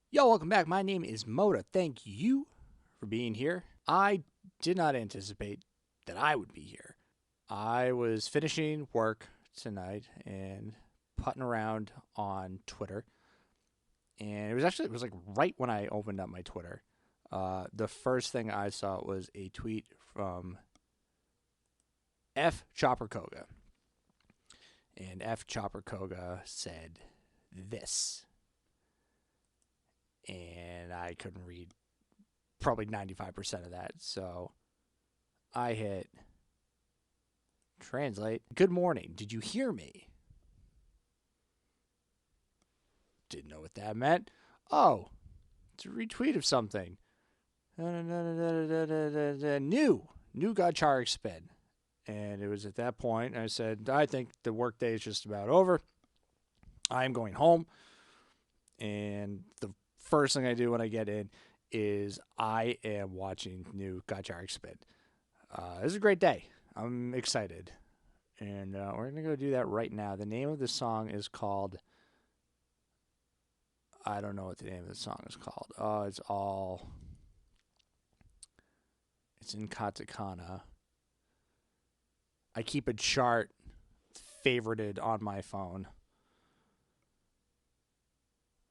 Yo, welcome back. My name is Moda. Thank you for being here. I did not anticipate that I would be here. I was finishing work tonight and putting around on Twitter. And it was like right when I opened up my Twitter. The first thing I saw was a tweet from F. Chopper Koga. And F. Chopper Koga said this. And I couldn't read probably 95% of that. So I hit translate. Good morning. Did you hear me? Didn't know what that meant. Oh, it's a retweet of something. New Gacharic Spin. And it was at that point I said, I think the workday is just about over. I'm going home. And the first thing I do when I get in is I am watching new Gacharic Spin. This is a great day. I'm excited. And we're going to go do that right now. The name of the song is called... I don't know what the name of the song is called. It's in katakana. I keep a chart favorited on my phone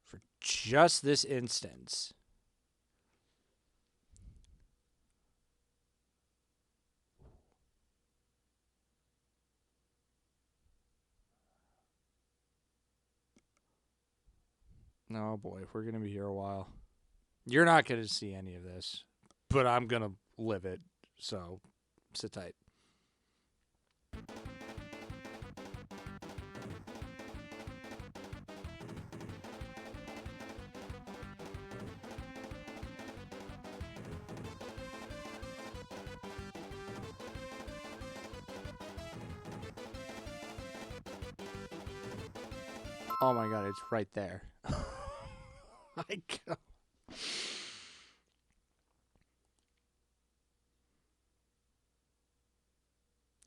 for just this instance. Oh boy, we're going to be here a while. You're not going to see any of this, but I'm going to live it, so sit tight. Oh my god, it's right there. My god.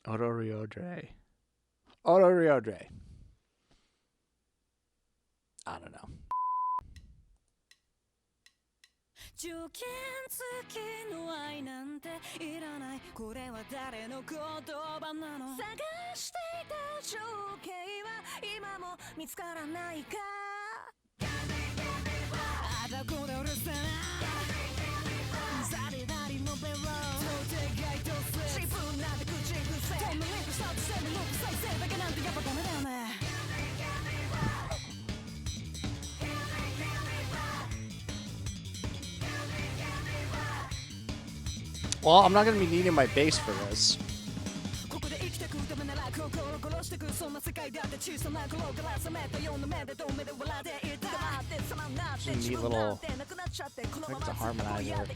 Odorio Dre. Odorio Dre. I don't know. 条件付きの愛なんていらないこれは誰の言葉なの探していた情景は今も見つからないかあだこだうるせなザリザリのベロ想定外突然自分なんて口癖トムリンクしたとしてもループ再生だけなんてやっぱダメだよね Well, I'm not going to be needing my bass for this. Some neat little... I think it's a harmonizer.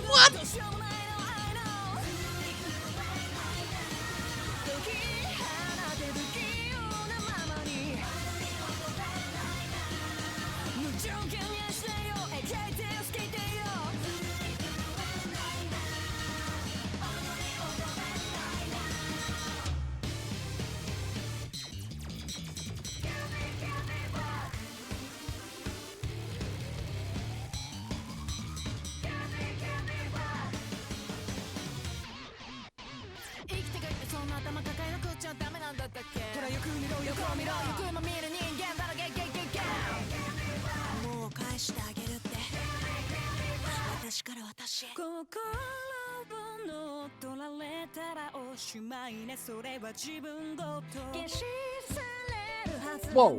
What? Whoa.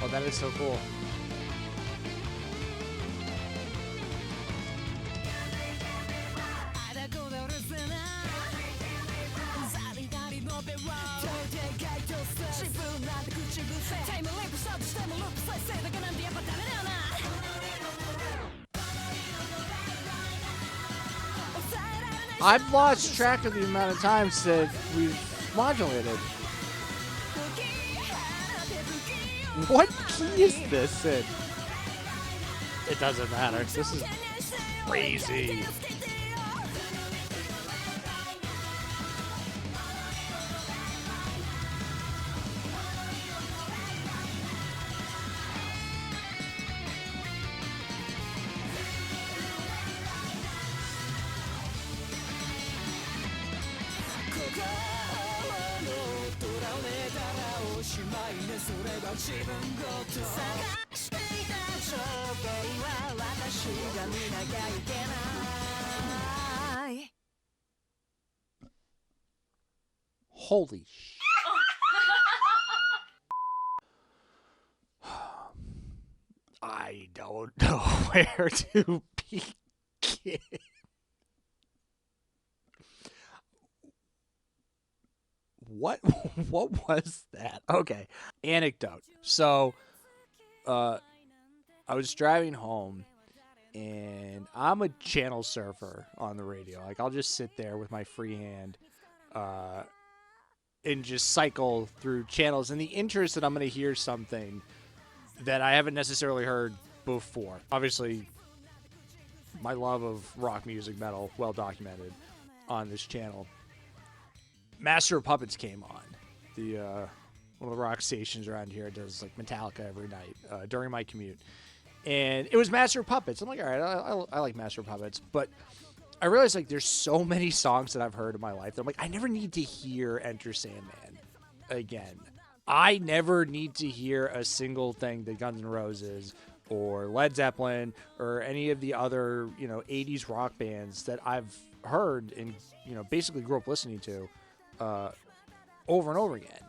Oh, that is so cool. I've lost track of the amount of times that we've modulated. What key is this in? It doesn't matter. This is crazy. Holy sh! I don't know where to begin. What was that? Okay. Anecdote. So, I was driving home, and I'm a channel surfer on the radio. Like, I'll just sit there with my free hand, and just cycle through channels in the interest that I'm going to hear something that I haven't necessarily heard before. Obviously, my love of rock music, metal, well documented on this channel. Master of Puppets came on. The one of the rock stations around here does like Metallica every night during my commute. And it was Master of Puppets. I'm like, all right, I like Master of Puppets. But I realized like there's so many songs that I've heard in my life that I'm like, I never need to hear Enter Sandman again. I never need to hear a single thing that Guns N' Roses or Led Zeppelin or any of the other, 80s rock bands that I've heard and, basically grew up listening to over and over again.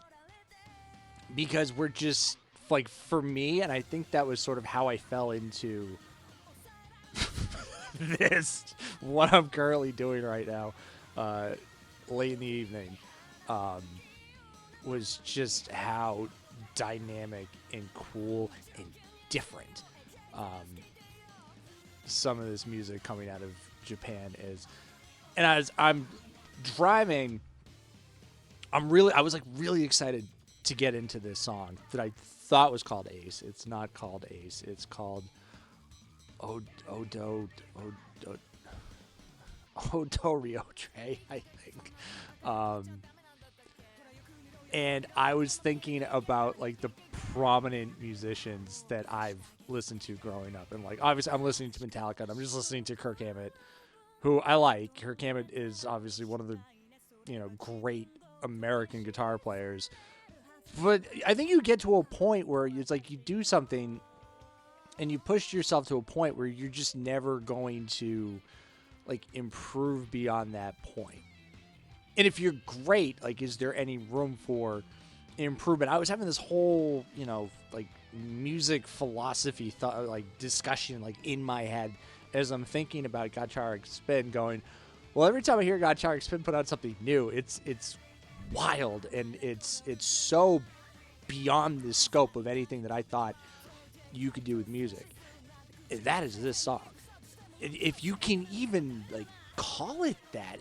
Because we're just, like, for me, and I think that was sort of how I fell into this, what I'm currently doing right now, late in the evening, was just how dynamic and cool and different some of this music coming out of Japan is. And as I'm driving, I was like really excited to get into this song that I thought was called Ace. It's not called Ace. It's called Odo Riotre, I think. And I was thinking about like the prominent musicians that I've listened to growing up. And like, obviously I'm listening to Metallica and I'm just listening to Kirk Hammett, who I like. Kirk Hammett is obviously one of the, great American guitar players. But I think you get to a point where it's like you do something and you push yourself to a point where you're just never going to like improve beyond that point. And if you're great, like, is there any room for improvement? I was having this whole, like music philosophy thought, like discussion, like in my head as I'm thinking about Gacharic Spin, going, well, every time I hear Gacharic Spin put out something new, it's wild, and it's so beyond the scope of anything that I thought you could do with music. And that is this song. If you can even like call it that,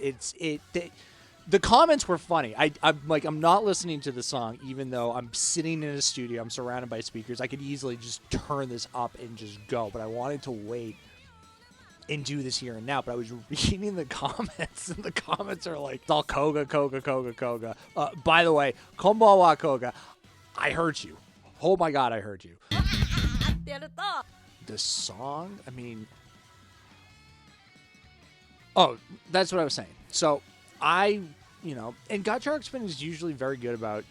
the comments were funny. I'm not listening to the song, even though I'm sitting in a studio. I'm surrounded by speakers. I could easily just turn this up and just go, but I wanted to wait and do this here and now. But I was reading the comments, and the comments are like, "It's all Koga. By the way, konbanwa Koga, I heard you. Oh my God, I heard you." The song, I mean, that's what I was saying. So and Gacharic Spin is usually very good about,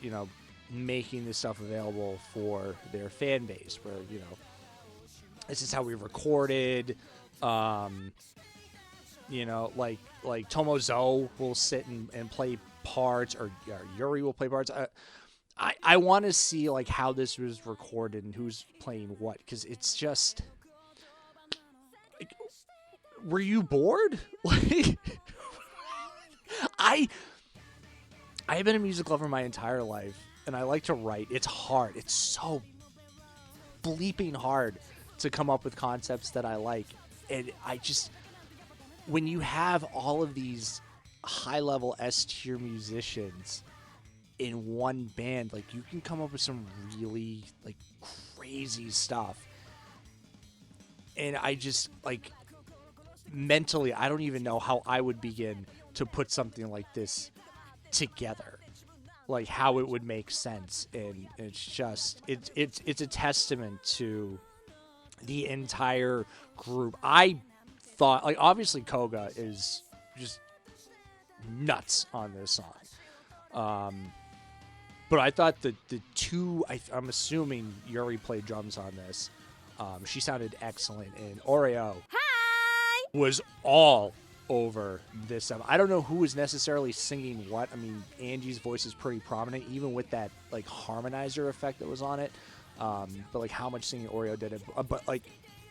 making this stuff available for their fan base, where, this is how we recorded, like Tomozo will sit and play parts, or Yuri will play parts. I want to see like how this was recorded and who's playing what, because it's just like, were you bored? Like, I've been a music lover my entire life, and I like to write. It's hard. It's so bleeping hard to come up with concepts that I like. And when you have all of these high-level S-tier musicians in one band, like, you can come up with some really, like, crazy stuff. And I just, like, mentally, I don't even know how I would begin to put something like this together, like how it would make sense. And it's a testament to the entire group. I thought, like, obviously Koga is just nuts on this song, but I thought the two, I'm assuming Yuri played drums on this. She sounded excellent, and Oreo was all over this. I don't know who was necessarily singing what. I mean, Angie's voice is pretty prominent, even with that, like, harmonizer effect that was on it. But, like, how much singing Oreo did it. But like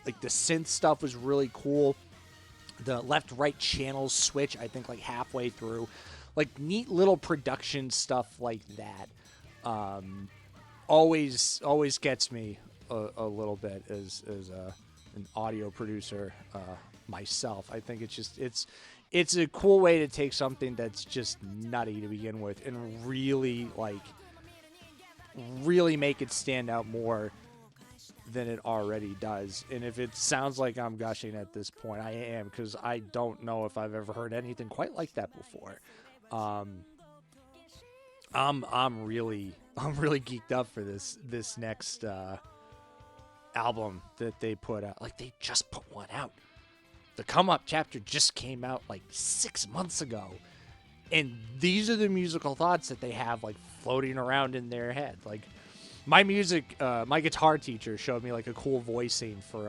the synth stuff was really cool. The left-right channels switch, I think, like, halfway through. Like, neat little production stuff like that. Always gets me a little bit as an audio producer myself. I think it's a cool way to take something that's just nutty to begin with and really make it stand out more than it already does. And if it sounds like I'm gushing at this point, I am, because I don't know if I've ever heard anything quite like that before. I'm really geeked up for this next album that they put out. Like, they just put one out. The Come Up chapter just came out like 6 months ago, and these are the musical thoughts that they have, like, floating around in their head. Like, my guitar teacher showed me, like, a cool voicing for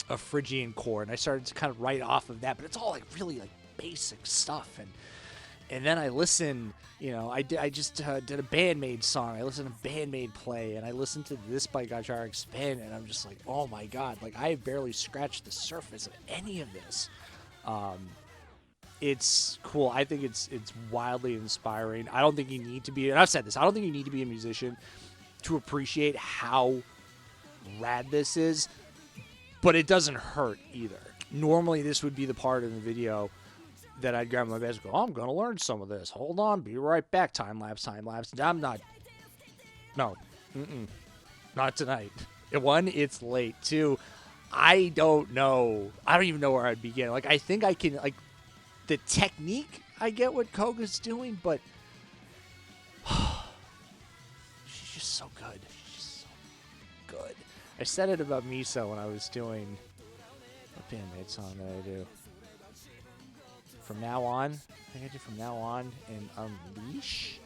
a Phrygian chord, and I started to kind of write off of that, but it's all, like, really, like, basic stuff. And then I listen, you know, I just did a Bandmaid song. I listened to Bandmaid play, and I listened to this by Gacharic Spin, and I'm just like, oh my god, like, I have barely scratched the surface of any of this. It's cool. I think it's wildly inspiring. I don't think you need to be, and I've said this, I don't think you need to be a musician to appreciate how rad this is, but it doesn't hurt either. Normally, this would be the part in the video that I'd grab my bass and go, oh, I'm going to learn some of this. Hold on, be right back. Time lapse. I'm not. No. Not tonight. One, it's late. Two, I don't know. I don't even know where I'd begin. Like, I think I can, like, the technique, I get what Koga's doing, but she's just so good. She's just so good. I said it about Misa when I was doing a Bandmaid song that I do. From Now On. I think I did From Now On and Unleash.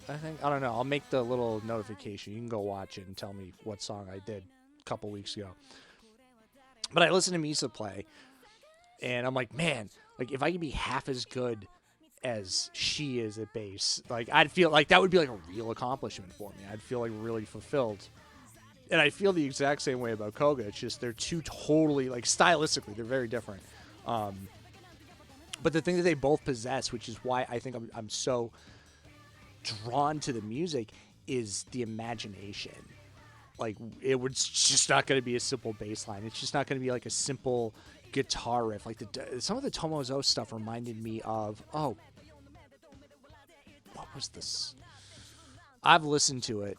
I don't know. I'll make the little notification. You can go watch it and tell me what song I did a couple weeks ago. But I listened to Misa play, and I'm like, man, like, if I could be half as good as she is at bass, like, I'd feel like that would be like a real accomplishment for me. I'd feel like really fulfilled. And I feel the exact same way about Koga. It's just they're two totally, like, stylistically, they're very different. But the thing that they both possess, which is why I think I'm so drawn to the music, is the imagination. Like, it's just not going to be a simple bass line. It's just not going to be like a simple guitar riff. Like, some of the Tomozo stuff reminded me of, what was this? I've listened to it.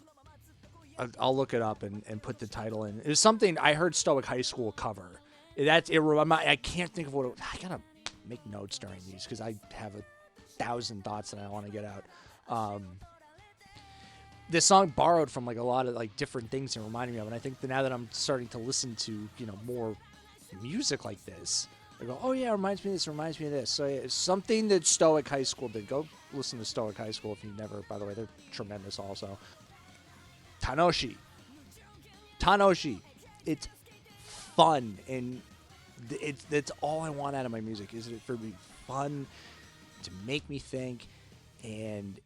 I'll look it up and put the title in. It was something I heard Stoic High School cover. I can't think of what it was. I gotta make notes during these because I have 1,000 thoughts that I want to get out. This song borrowed from, like, a lot of, like, different things and reminded me of, and I think that now that I'm starting to listen to, you know, more music like this, I go, oh yeah, it reminds me of this. So yeah, it's something that Stoic High School did. Go listen to Stoic High School if you've never. By the way, they're tremendous also. Tanoshi. It's fun, and that's all I want out of my music, is it for me fun, to make me think, and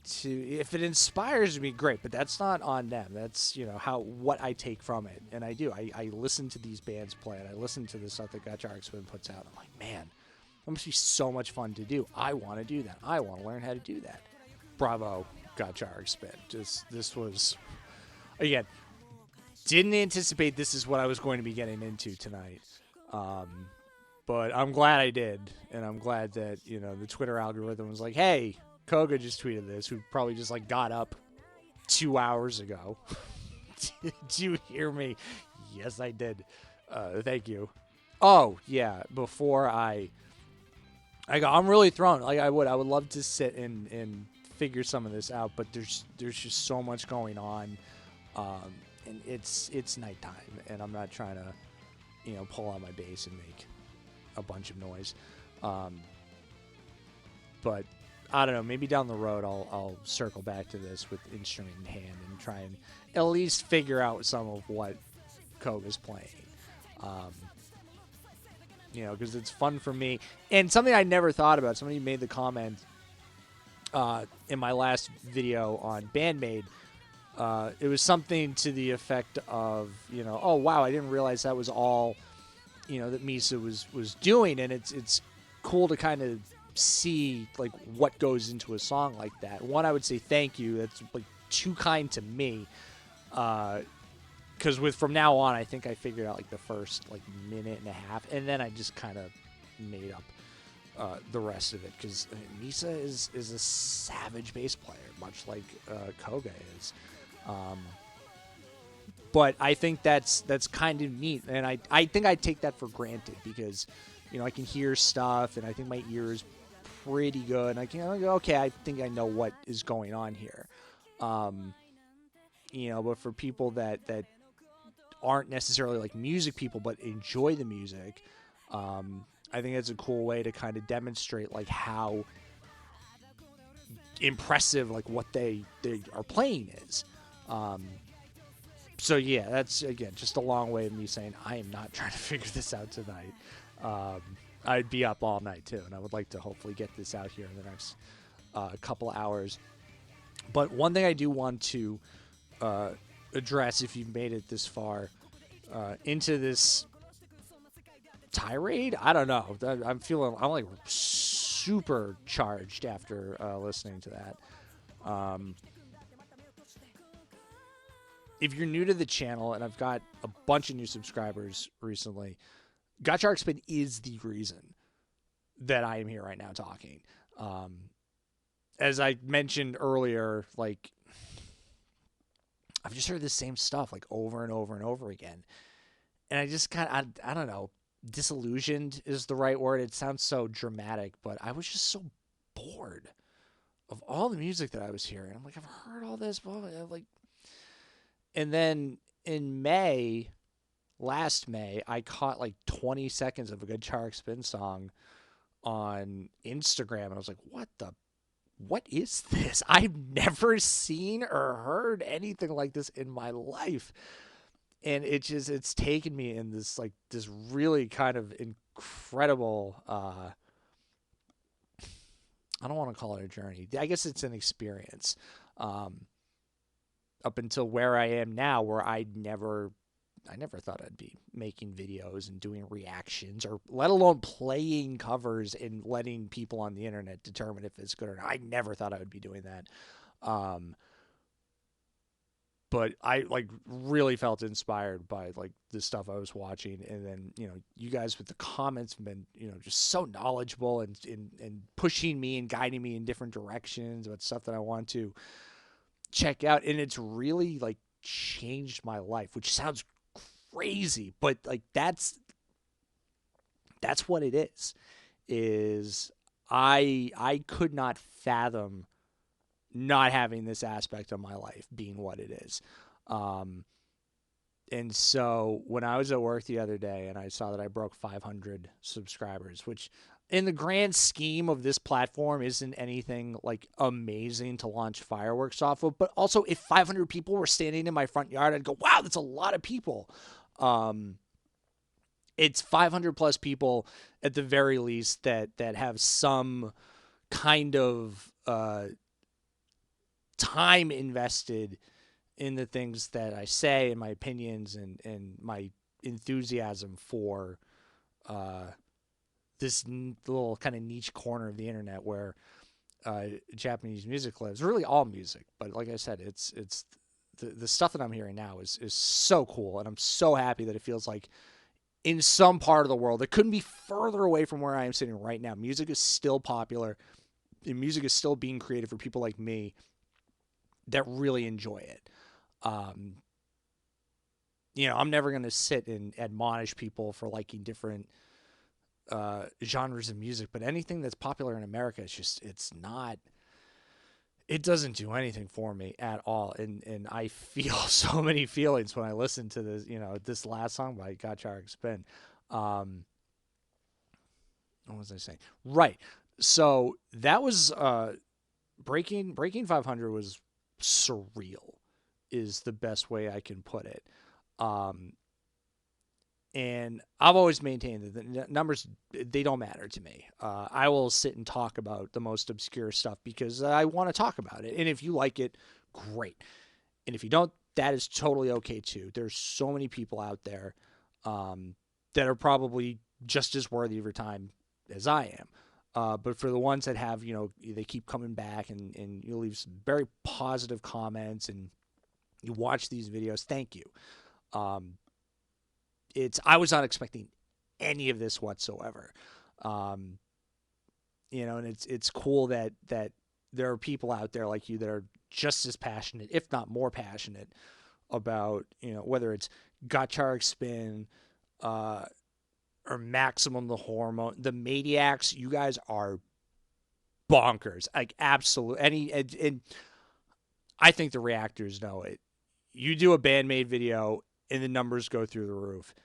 to, if it inspires me, great, but that's not on them. That's, you know, what I take from it. And I do. I listen to these bands play, and I listen to the stuff that Gacharic Spin puts out. I'm like, man, that must be so much fun to do. I want to do that. I want to learn how to do that. Bravo, Gacharic Spin. This was, again, didn't anticipate this is what I was going to be getting into tonight. But I'm glad I did, and I'm glad that, you know, the Twitter algorithm was like, hey, Koga just tweeted this, who probably just, like, got up 2 hours ago. Did you hear me? Yes, I did. Thank you. Oh, yeah, before I'm really thrown. Like, I would love to sit and figure some of this out, but there's just so much going on, and it's nighttime, and I'm not trying to, you know, pull out my bass and make a bunch of noise. But I don't know, maybe down the road I'll circle back to this with instrument in hand and try and at least figure out some of what Koga's playing. You know, because it's fun for me. And something I never thought about, somebody made the comment in my last video on Bandmade. It was something to the effect of, you know, oh wow, I didn't realize that was all, you know, that Misa was doing, and it's cool to kind of see like what goes into a song like that. One, I would say thank you. That's like too kind to me, because with from now on, I think I figured out like the first like minute and a half, and then I just kind of made up the rest of it, because Misa is a savage bass player, much like Koga is. But I think that's kind of neat, and I think I take that for granted, because, you know, I can hear stuff, and I think my ear is pretty good, and I go, okay, I think I know what is going on here. You know, but for people that aren't necessarily like music people but enjoy the music, I think it's a cool way to kind of demonstrate like how impressive like what they are playing is. So yeah, that's again just a long way of me saying I am not trying to figure this out tonight. I'd be up all night too, and I would like to hopefully get this out here in the next couple hours. But one thing I do want to address, if you've made it this far into this tirade, I don't know. I'm like super charged after listening to that. If you're new to the channel, and I've got a bunch of new subscribers recently, Gacharic Spin is the reason that I am here right now talking. As I mentioned earlier, like, I've just heard the same stuff like over and over and over again. And I just kind of, I don't know, disillusioned is the right word. It sounds so dramatic, but I was just so bored of all the music that I was hearing. I'm like, I've heard all this, blah, blah, blah, like. And then in last May, I caught like 20 seconds of a Gacharic Spin song on Instagram, and I was like, what is this? I've never seen or heard anything like this in my life. And it's taken me in this really kind of incredible, I don't want to call it a journey. I guess it's an experience. Up until where I am now, where I never thought I'd be making videos and doing reactions, or let alone playing covers and letting people on the internet determine if it's good or not. I never thought I would be doing that. But I like really felt inspired by like the stuff I was watching, and then, you know, you guys with the comments have been, you know, just so knowledgeable and pushing me and guiding me in different directions about stuff that I want to check out, and it's really like changed my life, which sounds crazy, but like that's what it is I could not fathom not having this aspect of my life being what it is. And so when I was at work the other day and I saw that I broke 500 subscribers, which in the grand scheme of this platform isn't anything like amazing to launch fireworks off of, but also if 500 people were standing in my front yard, I'd go, wow, that's a lot of people. It's 500 plus people at the very least that have some kind of time invested in the things that I say and my opinions and my enthusiasm for this little kind of niche corner of the internet where Japanese music lives. Really all music, but like I said, it's the stuff that I'm hearing now is so cool, and I'm so happy that it feels like in some part of the world, it couldn't be further away from where I am sitting right now. Music is still popular, and music is still being created for people like me that really enjoy it. I'm never going to sit and admonish people for liking different genres of music, but anything that's popular in America, it doesn't do anything for me at all. And I feel so many feelings when I listen to this last song by Gacharic Spin. What was I saying? Right. So that was breaking 500 was surreal is the best way I can put it. And I've always maintained that the numbers, they don't matter to me. I will sit and talk about the most obscure stuff because I want to talk about it. And if you like it, great. And if you don't, that is totally okay too. There's so many people out there that are probably just as worthy of your time as I am. But for the ones that have, they keep coming back and you leave some very positive comments and you watch these videos, thank you. I was not expecting any of this whatsoever. And it's cool that there are people out there like you that are just as passionate, if not more passionate, about, whether it's Gacharic Spin, or Maximum the Hormone, the Maniacs. You guys are bonkers. Like, absolutely. And I think the reactors know it. You do a Bandmade video and the numbers go through the roof.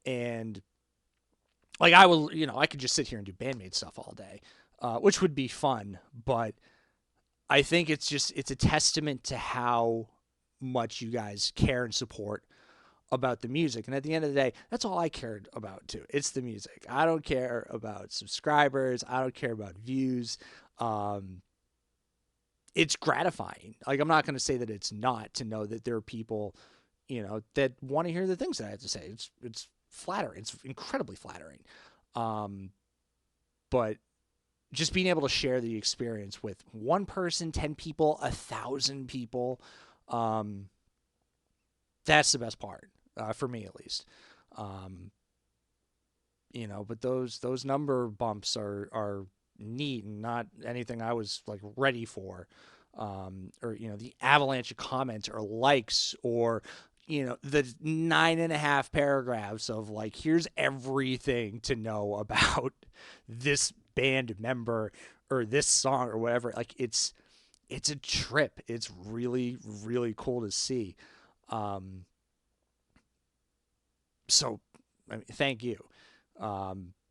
And like I could just sit here and do Bandmade stuff all day, which would be fun. But I think it's a testament to how much you guys care and support about the music. And at the end of the day, that's all I cared about too. It's the music. I don't care about subscribers. I don't care about views. It's gratifying. Like, I'm not going to say that it's not, to know that there are people, that want to hear the things that I have to say. It's flattering. It's incredibly flattering. But just being able to share the experience with one person, 10 people, 1,000 people, that's the best part, for me at least. But those number bumps are neat and not anything I was like ready for. Or the avalanche of comments or likes, or the 9.5 paragraphs of like, here's everything to know about this band member or this song or whatever. Like, it's a trip. It's really, really cool to see. So, I mean, thank you.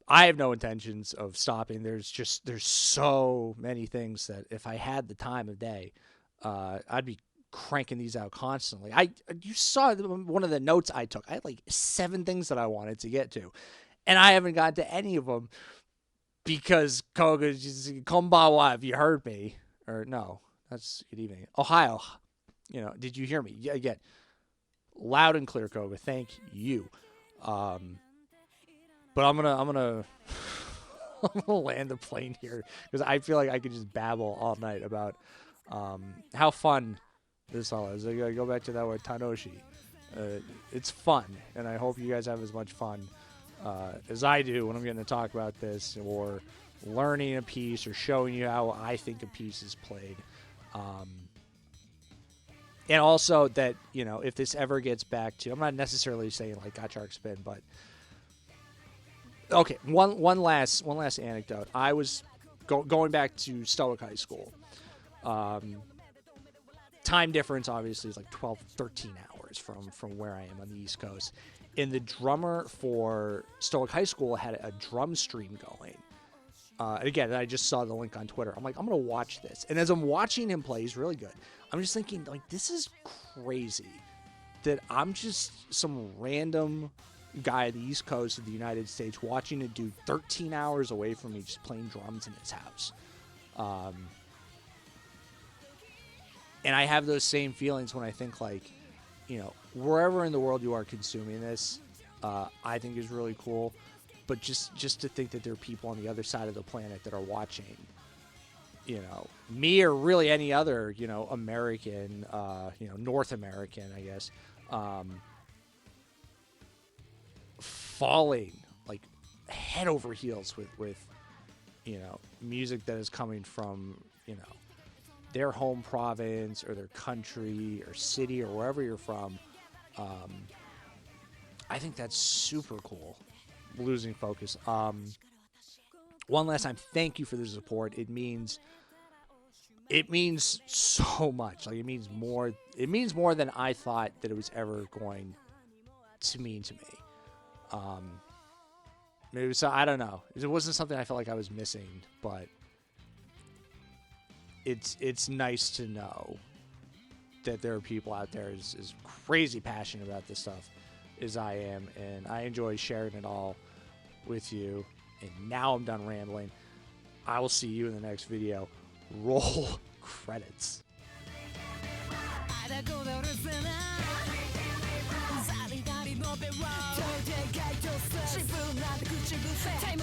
I have no intentions of stopping. There's so many things that if I had the time of day, I'd be cranking these out constantly. You saw one of the notes I took. I had like 7 things that I wanted to get to, and I haven't gotten to any of them because Koga just konbanwa, if you heard me, or no, that's good evening, Ohio. Did you hear me? Yeah, again, loud and clear, Koga. Thank you. But I'm gonna I'm gonna land the plane here because I feel like I could just babble all night about how fun this all is. I gotta go back to that word Tanoshi. It's fun, and I hope you guys have as much fun as I do when I'm getting to talk about this, or learning a piece, or showing you how I think a piece is played. And also that, if this ever gets back to, I'm not necessarily saying like Gacharic Spin, but okay, one last anecdote. I was going back to Stoic High School. Time difference obviously is like 12, 13 hours from where I am on the East Coast. And the drummer for Stoic High School had a drum stream going. And again, I just saw the link on Twitter. I'm like, I'm going to watch this. And as I'm watching him play, he's really good. I'm just thinking, like, this is crazy that I'm just some random guy at the East Coast of the United States watching a dude 13 hours away from me just playing drums in his house. And I have those same feelings when I think, like, wherever in the world you are consuming this, I think is really cool. But just to think that there are people on the other side of the planet that are watching me or really any other, American, North American, I guess, falling like head over heels with music that is coming from, their home province or their country or city or wherever you're from. I think that's super cool. Losing Focus. One last time, thank you for the support. It means so much. Like, it means more than I thought that it was ever going to mean to me. Maybe so, I don't know. It wasn't something I felt like I was missing, but it's nice to know that there are people out there as crazy passionate about this stuff as I am, and I enjoy sharing it all with you. And now I'm done rambling. I will see you in the next video. Roll credits. Time